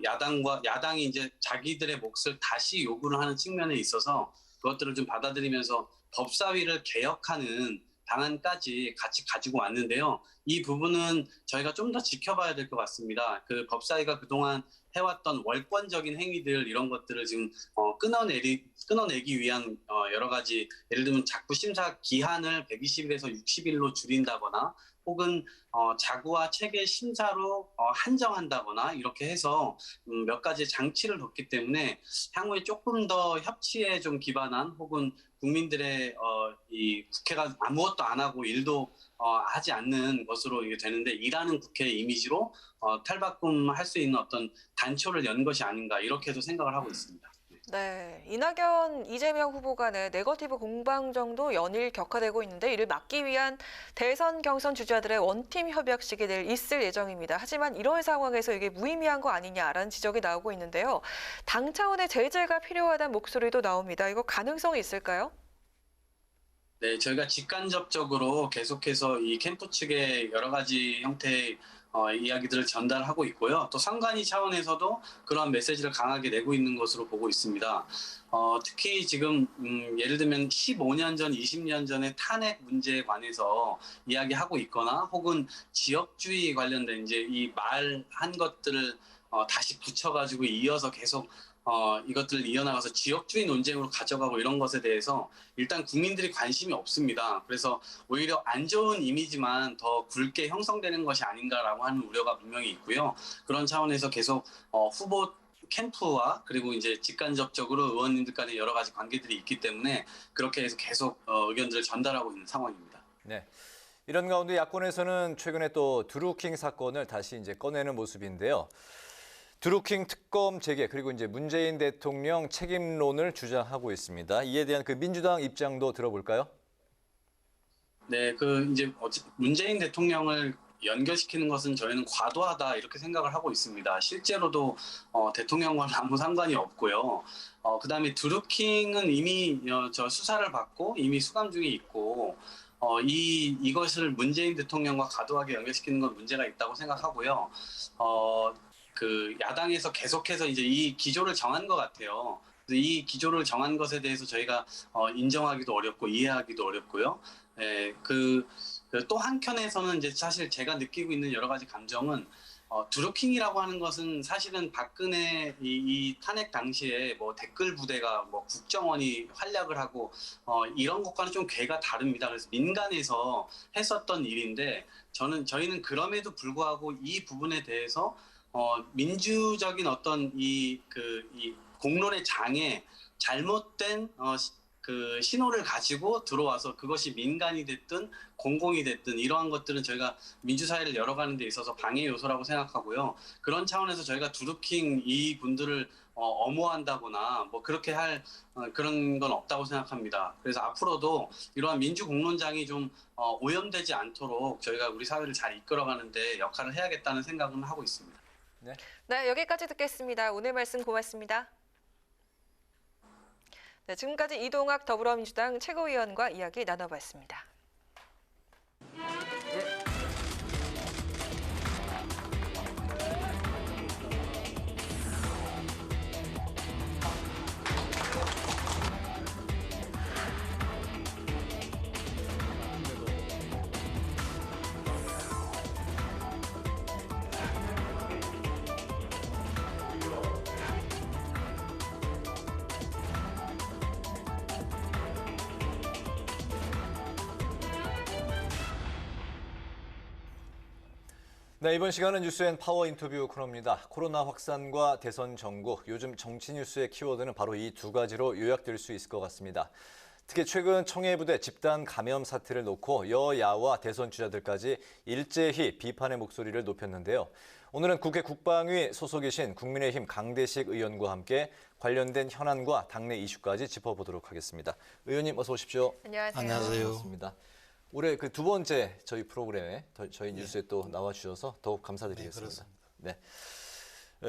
야당이 이제 자기들의 몫을 다시 요구를 하는 측면에 있어서 그것들을 좀 받아들이면서 법사위를 개혁하는 방안까지 같이 가지고 왔는데요. 이 부분은 저희가 좀 더 지켜봐야 될 것 같습니다. 그 법사위가 그동안 해왔던 월권적인 행위들 이런 것들을 지금 끊어내기 위한 여러 가지 예를 들면 자꾸 심사 기한을 120일에서 60일로 줄인다거나 혹은 자구와 체계 심사로 한정한다거나 이렇게 해서 몇 가지 장치를 뒀기 때문에 향후에 조금 더 협치에 좀 기반한 혹은 국민들의 이 국회가 아무것도 안 하고 일도 하지 않는 것으로 이게 되는데 일하는 국회 이미지로 탈바꿈할 수 있는 어떤 단초를 연 것이 아닌가 이렇게도 생각을 하고 있습니다. 네, 이낙연, 이재명 후보 간의 네거티브 공방정도 연일 격화되고 있는데 이를 막기 위한 대선 경선 주자들의 원팀 협약식이 내일 있을 예정입니다. 하지만 이런 상황에서 이게 무의미한 거 아니냐라는 지적이 나오고 있는데요. 당 차원의 제재가 필요하다는 목소리도 나옵니다. 이거 가능성이 있을까요? 네, 저희가 직간접적으로 계속해서 이 캠프 측의 여러 가지 형태의 이야기들을 전달하고 있고요. 또 선관위 차원에서도 그러한 메시지를 강하게 내고 있는 것으로 보고 있습니다. 특히 지금 예를 들면 15년 전, 20년 전의 탄핵 문제에 관해서 이야기하고 있거나 혹은 지역주의 관련된 이제 이 말한 것들을 다시 붙여가지고 이어서 계속 이것들을 이어나가서 지역주의 논쟁으로 가져가고 이런 것에 대해서 일단 국민들이 관심이 없습니다. 그래서 오히려 안 좋은 이미지만 더 굵게 형성되는 것이 아닌가라고 하는 우려가 분명히 있고요. 그런 차원에서 계속 후보 캠프와 그리고 이제 직간접적으로 의원님들 간의 여러 가지 관계들이 있기 때문에 그렇게 해서 계속 의견들을 전달하고 있는 상황입니다. 네. 이런 가운데 야권에서는 최근에 또 드루킹 사건을 다시 이제 꺼내는 모습인데요. 드루킹 특검 재개 그리고 이제 문재인 대통령 책임론을 주장하고 있습니다. 이에 대한 그 민주당 입장도 들어볼까요? 네, 그 이제 문재인 대통령을 연결시키는 것은 저희는 과도하다 이렇게 생각을 하고 있습니다. 실제로도 대통령과는 아무 상관이 없고요. 그다음에 드루킹은 이미 저 수사를 받고 이미 수감 중에 있고 이것을 문재인 대통령과 과도하게 연결시키는 건 문제가 있다고 생각하고요. 그 야당에서 계속해서 이제 이 기조를 정한 것 같아요. 이 기조를 정한 것에 대해서 저희가 인정하기도 어렵고 이해하기도 어렵고요. 또 한켠에서는 이제 사실 제가 느끼고 있는 여러 가지 감정은 드루킹이라고 하는 것은 사실은 박근혜 이 탄핵 당시에 뭐 댓글 부대가 뭐 국정원이 활약을 하고 이런 것과는 좀 궤가 다릅니다. 그래서 민간에서 했었던 일인데 저희는 그럼에도 불구하고 이 부분에 대해서 민주적인 어떤 이 공론의 장에 잘못된 그 신호를 가지고 들어와서 그것이 민간이 됐든 공공이 됐든 이러한 것들은 저희가 민주사회를 열어가는 데 있어서 방해 요소라고 생각하고요. 그런 차원에서 저희가 드루킹 이 분들을 엄호한다거나 뭐 그렇게 할 그런 건 없다고 생각합니다. 그래서 앞으로도 이러한 민주 공론장이 좀 오염되지 않도록 저희가 우리 사회를 잘 이끌어가는 데 역할을 해야겠다는 생각은 하고 있습니다. 네, 여기까지 듣겠습니다. 오늘 말씀 고맙습니다. 네, 지금까지 이동학 더불어민주당 최고위원과 이야기 나눠봤습니다. 네, 이번 시간은 뉴스앤 파워 인터뷰 코너입니다. 코로나 확산과 대선 전국, 요즘 정치 뉴스의 키워드는 바로 이 두 가지로 요약될 수 있을 것 같습니다. 특히 최근 청해부대 집단 감염 사태를 놓고 여야와 대선 주자들까지 일제히 비판의 목소리를 높였는데요. 오늘은 국회 국방위 소속이신 국민의힘 강대식 의원과 함께 관련된 현안과 당내 이슈까지 짚어보도록 하겠습니다. 의원님 어서 오십시오. 안녕하세요. 안녕하세요. 반갑습니다. 올해 그 두 번째 저희 프로그램에 저희 뉴스에 또 나와주셔서 더욱 감사드리겠습니다. 네,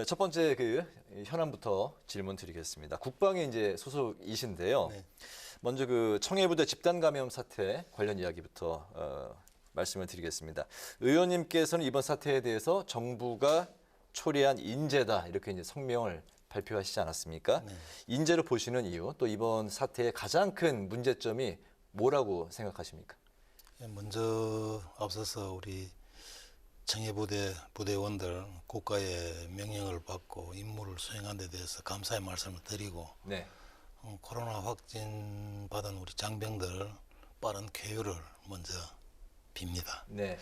첫 번째 그 현안부터 질문 드리겠습니다. 국방에 이제 소속이신데요. 먼저 그 청해부대 집단 감염 사태 관련 이야기부터 말씀을 드리겠습니다. 의원님께서는 이번 사태에 대해서 정부가 초래한 인재다 이렇게 이제 성명을 발표하시지 않았습니까? 인재로 보시는 이유, 또 이번 사태의 가장 큰 문제점이 뭐라고 생각하십니까? 먼저 앞서서 우리 청해부대 부대원들 국가의 명령을 받고 임무를 수행한 데 대해서 감사의 말씀을 드리고 코로나 확진 받은 우리 장병들 빠른 쾌유를 먼저 빕니다. 네.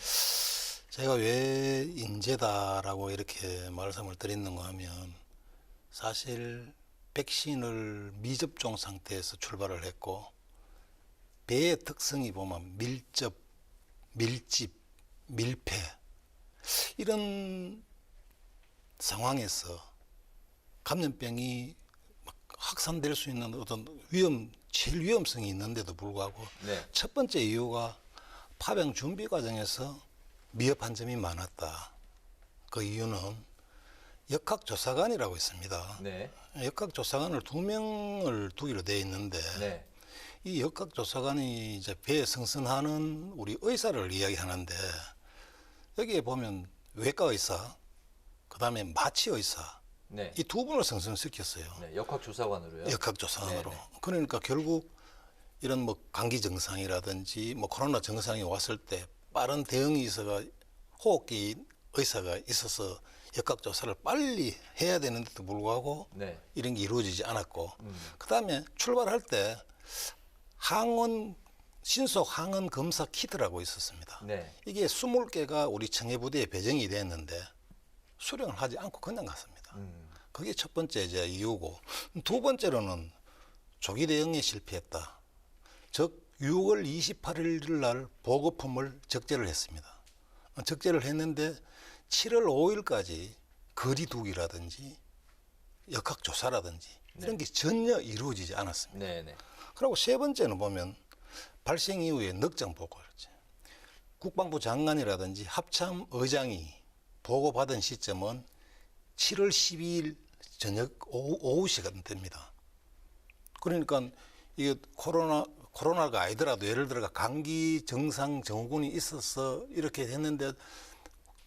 제가 왜 인재다라고 이렇게 말씀을 드리는가 하면 사실 백신을 미접종 상태에서 출발을 했고 배의 특성이 보면 밀접, 밀집, 밀폐 이런 상황에서 감염병이 막 확산될 수 있는 어떤 제일 위험성이 있는데도 불구하고 네. 첫 번째 이유가 파병 준비 과정에서 미흡한 점이 많았다. 그 이유는 역학조사관이라고 있습니다. 네. 역학조사관을 2명을 두기로 되어 있는데 네. 이 역학조사관이 이제 배에 승선하는 우리 의사를 이야기하는데 여기에 보면 외과 의사, 그다음에 마취 의사 네. 이 두 분을 승선시켰어요. 네. 역학조사관으로요. 역학조사관으로. 네네. 그러니까 결국 이런 뭐 감기 증상이라든지 뭐 코로나 증상이 왔을 때 빠른 대응이 있어가 호흡기 의사가 있어서 역학조사를 빨리 해야 되는데도 불구하고 네. 이런 게 이루어지지 않았고 그다음에 출발할 때 신속 항원 검사 키트라고 있었습니다. 네. 이게 20개가 우리 청해부대에 배정이 됐는데 수령을 하지 않고 그냥 갔습니다. 그게 첫 번째 이제 이유고 두 번째로는 조기 대응에 실패했다. 즉 6월 28일 날 보급품을 적재를 했습니다. 적재를 했는데 7월 5일까지 거리두기라든지 역학조사라든지 이런 게 전혀 이루어지지 않았습니다. 네네. 그리고 세 번째는 보면 발생 이후에 넉장 보고였죠. 국방부 장관이라든지 합참 의장이 보고받은 시점은 7월 12일 저녁 오후 시간대입니다. 그러니까 이게 코로나가 아니더라도 예를 들어 감기 증상 증후군이 있어서 이렇게 했는데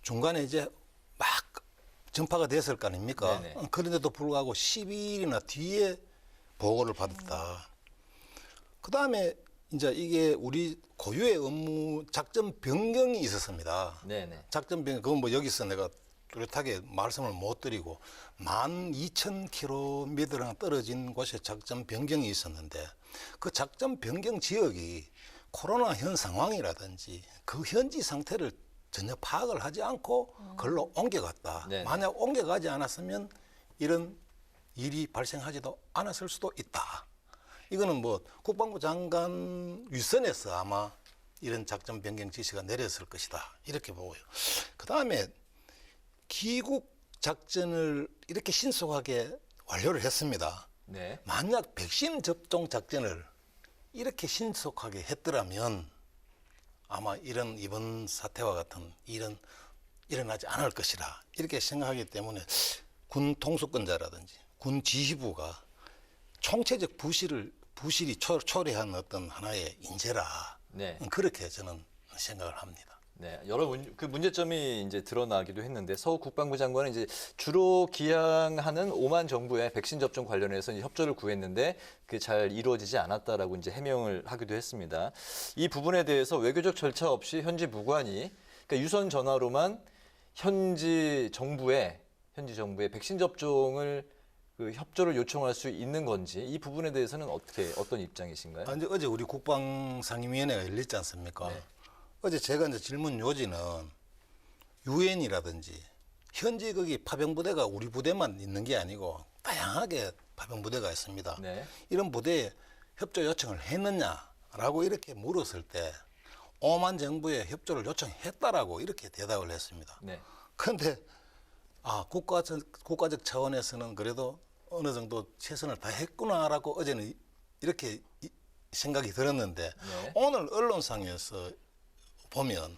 중간에 이제 막 전파가 됐을 거 아닙니까? 네네. 그런데도 불구하고 12일이나 뒤에 보고를 받았다. 그 다음에 이제 이게 우리 고유의 업무 작전 변경이 있었습니다. 네네. 작전 변경, 그건 뭐 여기서 내가 뚜렷하게 말씀을 못 드리고 12,000km랑 떨어진 곳에 작전 변경이 있었는데 그 작전 변경 지역이 코로나 현 상황이라든지 그 현지 상태를 전혀 파악을 하지 않고 그걸로 옮겨갔다. 네네. 만약 옮겨가지 않았으면 이런 일이 발생하지도 않았을 수도 있다. 이거는 뭐 국방부 장관 윗선에서 아마 이런 작전 변경 지시가 내렸을 것이다. 이렇게 보고요. 그다음에 기국 작전을 이렇게 신속하게 완료를 했습니다. 네. 만약 백신 접종 작전을 이렇게 신속하게 했더라면 아마 이번 사태와 같은 일은 일어나지 않을 것이라 이렇게 생각하기 때문에 군 통수권자라든지 군 지휘부가 총체적 부실이 초래한 어떤 하나의 인재라 네. 그렇게 저는 생각을 합니다. 네, 여러 그 문제점이 이제 드러나기도 했는데 서욱 국방부 장관은 이제 주로 기항하는 오만 정부의 백신 접종 관련해서 이제 협조를 구했는데 그게 잘 이루어지지 않았다라고 이제 해명을 하기도 했습니다. 이 부분에 대해서 외교적 절차 없이 현지 무관이 그러니까 유선 전화로만 현지 정부의 백신 접종을 그 협조를 요청할 수 있는 건지 이 부분에 대해서는 어떤 입장이신가요? 어제 우리 국방상임위원회가 열렸지 않습니까? 네. 어제 제가 이제 질문 요지는 유엔이라든지 현지 거기 파병부대가 우리 부대만 있는 게 아니고 다양하게 파병부대가 있습니다. 네. 이런 부대에 협조 요청을 했느냐라고 이렇게 물었을 때 오만 정부에 협조를 요청했다라고 이렇게 대답을 했습니다. 네. 그런데 국가적 차원에서는 그래도 어느 정도 최선을 다했구나라고 어제는 이렇게 생각이 들었는데 네. 오늘 언론상에서 보면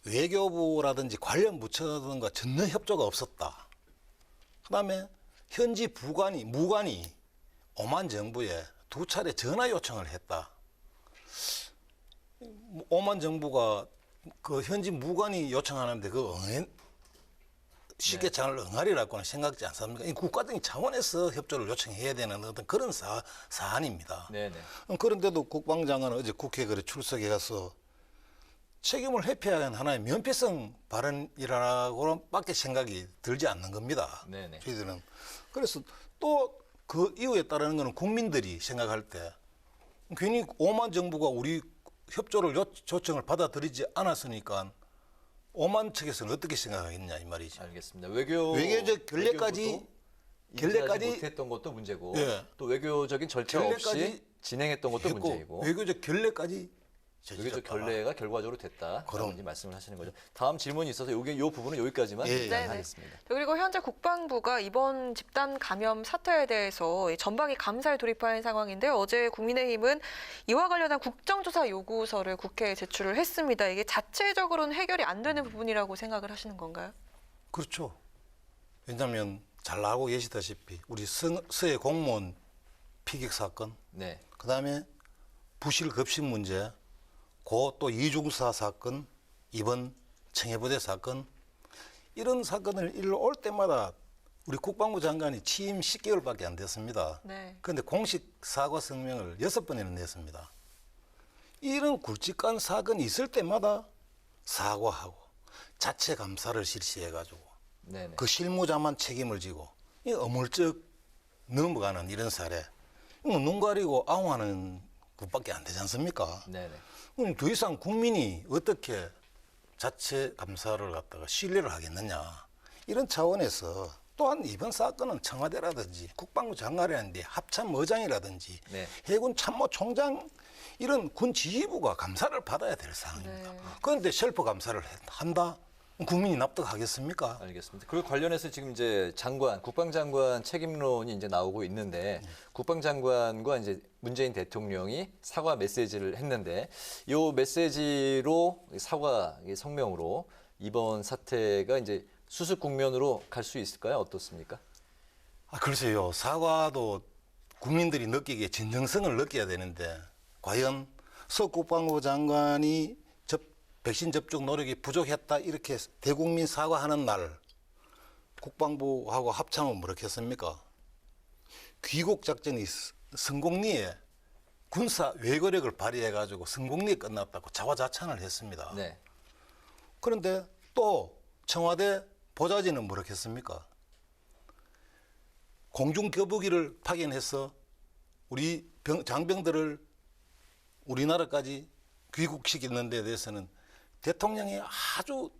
외교부라든지 관련 부처들과 전혀 협조가 없었다. 그다음에 현지 무관이 오만 정부에 2차례 전화 요청을 했다. 오만 정부가 그 현지 무관이 요청하는데 쉽게 잘 응하리라고는 생각지 않습니까? 이 국가적인 차원에서 협조를 요청해야 되는 어떤 그런 사안입니다. 네네. 그런데도 국방장관은 어제 국회에 출석해 가서 책임을 회피하는 하나의 면피성 발언이라고밖에 생각이 들지 않는 겁니다. 네네. 저희들은. 그래서 또 그 이유에 따르는 것은 국민들이 생각할 때 괜히 오만 정부가 우리 협조를 요청을 받아들이지 않았으니까 오만 측에서는 어떻게 생각하겠냐 이 말이지. 알겠습니다. 외교적 결례까지 못했던 것도 문제고 예. 또 외교적인 절차 없이 진행했던 것도 문제이고 외교적 결례까지 외교적 결례가 결과적으로 됐다. 그런 말씀을 하시는 거죠. 다음 질문이 있어서 이 부분은 여기까지만 하겠습니다. 그리고 현재 국방부가 이번 집단 감염 사태에 대해서 전방위 감사에 돌입한 상황인데요. 어제 국민의힘은 이와 관련한 국정조사 요구서를 국회에 제출을 했습니다. 이게 자체적으로는 해결이 안 되는 부분이라고 생각을 하시는 건가요? 그렇죠. 왜냐하면 잘 알고 계시다시피 우리 서해 공무원 피격 사건, 그다음에 부실 급식 문제, 또 이중사 사건, 이번 청해부대 사건, 이런 사건을 일로 올 때마다 우리 국방부 장관이 취임 10개월밖에 안 됐습니다. 그런데 공식 사과 성명을 6번이나 냈습니다. 이런 굵직한 사건이 있을 때마다 사과하고 자체 감사를 실시해가지고 그 실무자만 책임을 지고 어물쩍 넘어가는 이런 사례, 눈 가리고 아웅하는 것밖에 안 되지 않습니까? 더 이상 국민이 어떻게 자체 감사를 갖다가 신뢰를 하겠느냐, 이런 차원에서 또한 이번 사건은 청와대라든지 국방부 장관이라든지 합참의장이라든지 해군 참모총장 이런 군 지휘부가 감사를 받아야 될 상황입니다. 그런데 셀프 감사를 한다? 국민이 납득하겠습니까? 알겠습니다. 그 관련해서 지금 이제 국방장관 책임론이 이제 나오고 있는데 국방장관과 이제 문재인 대통령이 사과 메시지를 했는데 이 메시지로 사과 성명으로 이번 사태가 이제 수습 국면으로 갈 수 있을까요? 어떻습니까? 글쎄요. 사과도 국민들이 느끼기에 진정성을 느껴야 되는데 과연 서 국방부 장관이 백신 접종 노력이 부족했다 이렇게 대국민 사과하는 날 국방부하고 합참은 뭐랬겠습니까? 귀국 작전이 성공리에 군사 외교력을 발휘해가지고 성공리에 끝났다고 자화자찬을 했습니다. 그런데 또 청와대 보좌진은 뭐랬겠습니까? 공중교부기를 파견해서 우리 장병들을 우리나라까지 귀국시키는 데 대해서는 대통령이 아주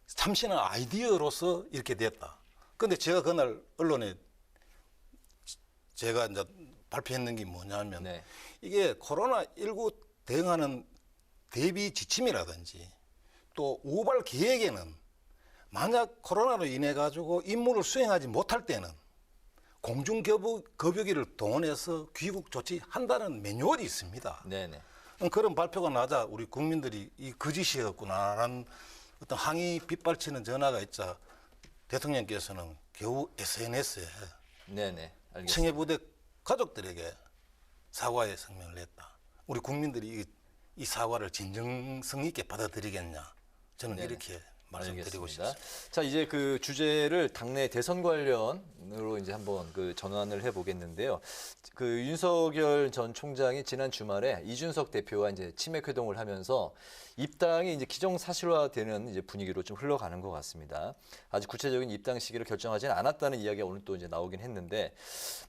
참신한 아이디어로서 이렇게 됐다. 그런데 제가 그날 언론에 제가 이제 발표했는 게 뭐냐면 이게 코로나19 대응하는 대비 지침이라든지 또 우발 계획에는 만약 코로나로 인해 가지고 임무를 수행하지 못할 때는 공중거부기를 동원해서 귀국 조치한다는 매뉴얼이 있습니다. 그런 발표가 나자 우리 국민들이 이 거짓이었구나라는 어떤 항의 빗발치는 전화가 있자 대통령께서는 겨우 SNS에 청해부대 가족들에게 사과의 성명을 냈다. 우리 국민들이 이 사과를 진정성 있게 받아들이겠냐, 저는 이렇게 말씀드리고 싶습니다. 자, 이제 그 주제를 당내 대선 관련으로 이제 한번 그 전환을 해보겠는데요. 그 윤석열 전 총장이 지난 주말에 이준석 대표와 이제 치맥 회동을 하면서 입당이 이제 기정사실화되는 이제 분위기로 좀 흘러가는 것 같습니다. 아직 구체적인 입당 시기를 결정하지는 않았다는 이야기가 오늘 또 이제 나오긴 했는데,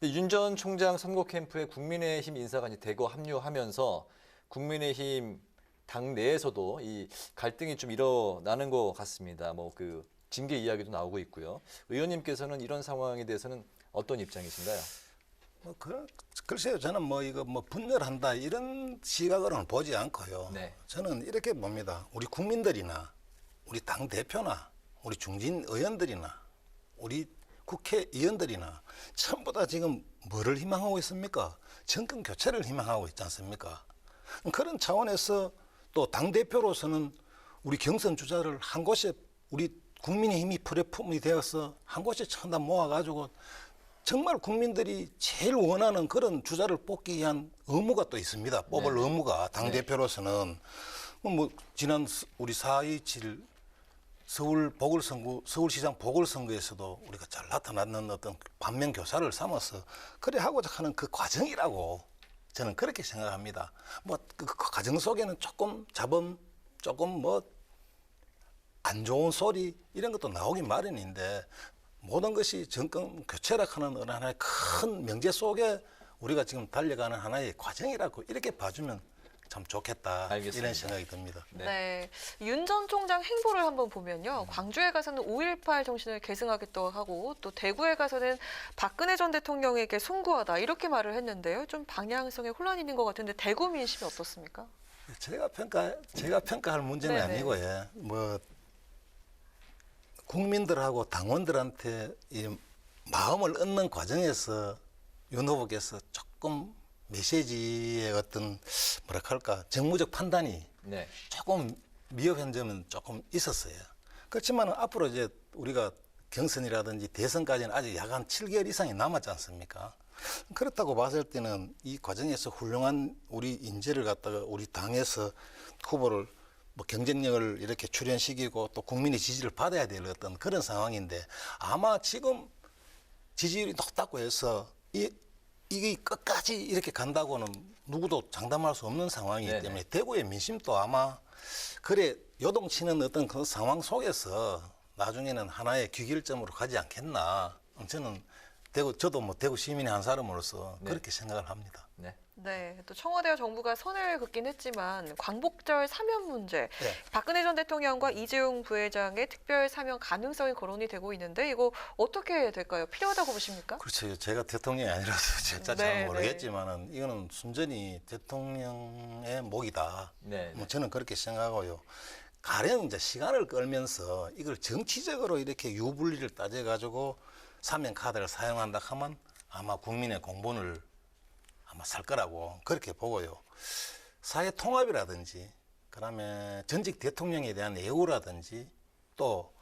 윤 전 총장 선거 캠프에 국민의힘 인사가 이제 대거 합류하면서 국민의힘 당 내에서도 이 갈등이 좀 일어나는 것 같습니다. 뭐 그 징계 이야기도 나오고 있고요. 의원님께서는 이런 상황에 대해서는 어떤 입장이신가요? 글쎄요, 저는 이거 분열한다 이런 시각으로는 보지 않고요. 저는 이렇게 봅니다. 우리 국민들이나 우리 당 대표나 우리 중진 의원들이나 우리 국회의원들이나 전부 다 지금 뭐를 희망하고 있습니까? 정권 교체를 희망하고 있지 않습니까? 그런 차원에서 또 당대표로서는 우리 경선 주자를 한 곳에 우리 국민의힘이 플랫폼이 되어서 한 곳에 천다 모아가지고 정말 국민들이 제일 원하는 그런 주자를 뽑기 위한 의무가 또 있습니다. 뽑을 의무가 당대표로서는 지난 우리 4.27 서울시장 보궐선거에서도 우리가 잘 나타났는 어떤 반면교사를 삼아서 그래 하고자 하는 그 과정이라고 저는 그렇게 생각합니다. 그 과정 속에는 조금 잡음, 조금 안 좋은 소리 이런 것도 나오긴 마련인데 모든 것이 정권 교체라는 어느 하나의 큰 명제 속에 우리가 지금 달려가는 하나의 과정이라고 이렇게 봐주면 참 좋겠다. 알겠습니다. 이런 생각이 듭니다. 네. 윤 전 총장 행보를 한번 보면요. 광주에 가서는 5.18 정신을 계승하겠다고 하고 또 대구에 가서는 박근혜 전 대통령에게 송구하다 이렇게 말을 했는데요. 좀 방향성에 혼란이 있는 것 같은데 대구 민심이 어떻습니까? 제가 평가할 문제는 네네. 아니고 뭐 국민들하고 당원들한테 이 마음을 얻는 과정에서 윤 후보께서 조금 메시지의 어떤 뭐랄까 정무적 판단이 네. 조금 미흡한 점은 조금 있었어요. 그렇지만 앞으로 이제 우리가 경선이라든지 대선까지는 아직 약 한 7개월 이상이 남았지 않습니까? 그렇다고 봤을 때는 이 과정에서 훌륭한 우리 인재를 갖다가 우리 당에서 후보를 뭐 경쟁력을 이렇게 출연시키고 또 국민의 지지를 받아야 될 어떤 그런 상황인데 아마 지금 지지율이 높다고 해서 이게 끝까지 이렇게 간다고는 누구도 장담할 수 없는 상황이기 네네. 때문에 대구의 민심도 아마 그래 요동치는 어떤 그 상황 속에서 나중에는 하나의 귀결점으로 가지 않겠나. 저는 저도 뭐 대구 시민의 한 사람으로서 네. 그렇게 생각을 합니다. 네. 네, 또 청와대와 정부가 선을 긋긴 했지만 광복절 사면 문제, 네. 박근혜 전 대통령과 이재용 부회장의 특별 사면 가능성이 거론이 되고 있는데 이거 어떻게 될까요? 필요하다고 보십니까? 그렇죠. 제가 대통령이 아니라서 진짜 네, 잘 모르겠지만은 이거는 순전히 대통령의 목이다. 네. 뭐 저는 그렇게 생각하고요. 가령 이제 시간을 끌면서 이걸 정치적으로 이렇게 유불리를 따져가지고 사면 카드를 사용한다 하면 아마 국민의 공분을 아마 살 거라고 그렇게 보고요. 사회 통합이라든지 그다음에 전직 대통령에 대한 애우라든지 또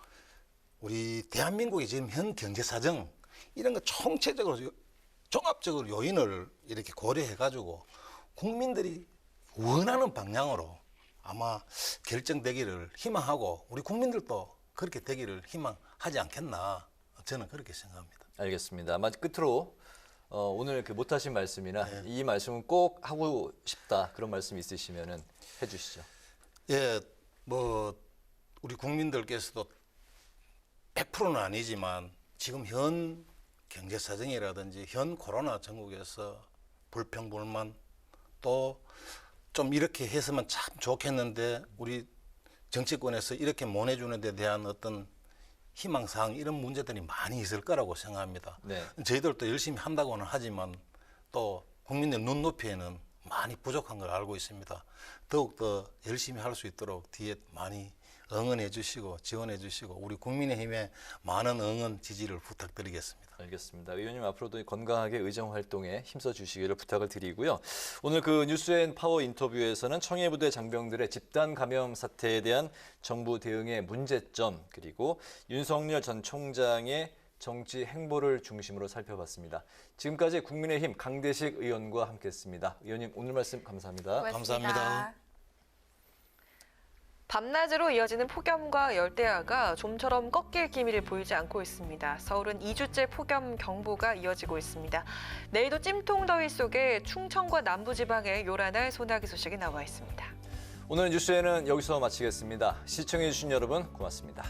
우리 대한민국의 지금 현 경제 사정 이런 거 총체적으로 종합적으로 요인을 이렇게 고려해 가지고 국민들이 원하는 방향으로 아마 결정되기를 희망하고 우리 국민들도 그렇게 되기를 희망하지 않겠나 저는 그렇게 생각합니다. 알겠습니다. 아마 끝으로 오늘 그 못하신 말씀이나 이 말씀은 꼭 하고 싶다 그런 말씀 있으시면은 해주시죠. 예, 뭐 우리 국민들께서도 100%는 아니지만 지금 현 경제 사정이라든지 현 코로나 전국에서 불평불만 또 좀 이렇게 했으면 참 좋겠는데 우리 정치권에서 이렇게 못 해주는 데 대한 어떤 희망사항 이런 문제들이 많이 있을 거라고 생각합니다. 네. 저희들도 열심히 한다고는 하지만 또 국민의 눈높이에는 많이 부족한 걸 알고 있습니다. 더욱더 열심히 할 수 있도록 뒤에 많이 응원해 주시고 지원해 주시고 우리 국민의힘에 많은 응원 지지를 부탁드리겠습니다. 알겠습니다. 의원님 앞으로도 건강하게 의정 활동에 힘써 주시기를 부탁을 드리고요. 오늘 그 뉴스앤파워 인터뷰에서는 청해부대 장병들의 집단 감염 사태에 대한 정부 대응의 문제점 그리고 윤석열 전 총장의 정치 행보를 중심으로 살펴봤습니다. 지금까지 국민의힘 강대식 의원과 함께했습니다. 의원님 오늘 말씀 감사합니다. 감사합니다. 밤낮으로 이어지는 폭염과 열대야가 좀처럼 꺾일 기미를 보이지 않고 있습니다. 서울은 2주째 폭염 경보가 이어지고 있습니다. 내일도 찜통더위 속에 충청과 남부지방에 요란할 소나기 소식이 나와 있습니다. 오늘 뉴스에는 여기서 마치겠습니다. 시청해주신 여러분 고맙습니다.